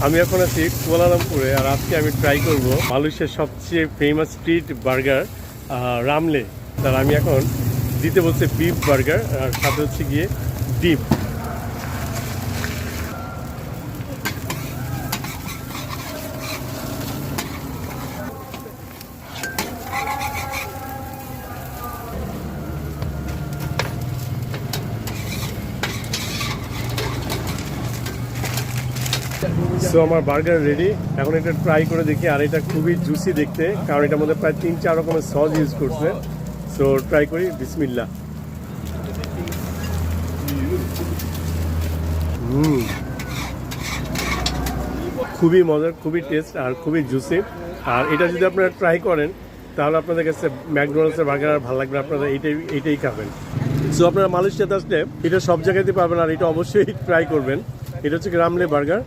আমি এখন আছি কুয়ালালামপুরে, আর আজকে আমি ট্রাই করব মালয়েশিয়ার সবচেয়ে ফেমাস স্ট্রিট বার্গার রামলে। তার আমি এখন দিতে বলছে বিফ বার্গার, আর সাথে হচ্ছে গিয়ে ডিম। সো আমার বার্গার রেডি, এখন এটা ট্রাই করে দেখি। আর এটা খুবই জুসি দেখতে, কারণ এটার মধ্যে প্রায় 3-4 রকমের সস ইউজ করছে। সো ট্রাই করি, বিসমিল্লাহ। খুবই মজার, খুবই টেস্ট আর খুবই জুসি। আর এটা যদি আপনারা ট্রাই করেন তাহলে আপনাদের কাছে ম্যাকডোনাল্ডসের বার্গার আর ভালো লাগবে, আপনারা এইটাই খাবেন। সো আপনারা মালয়েশিয়াতে আসলে এটা সব জায়গাতে পাবেন, আর এটা অবশ্যই ট্রাই করবেন। এটা হচ্ছে রামলে বার্গার।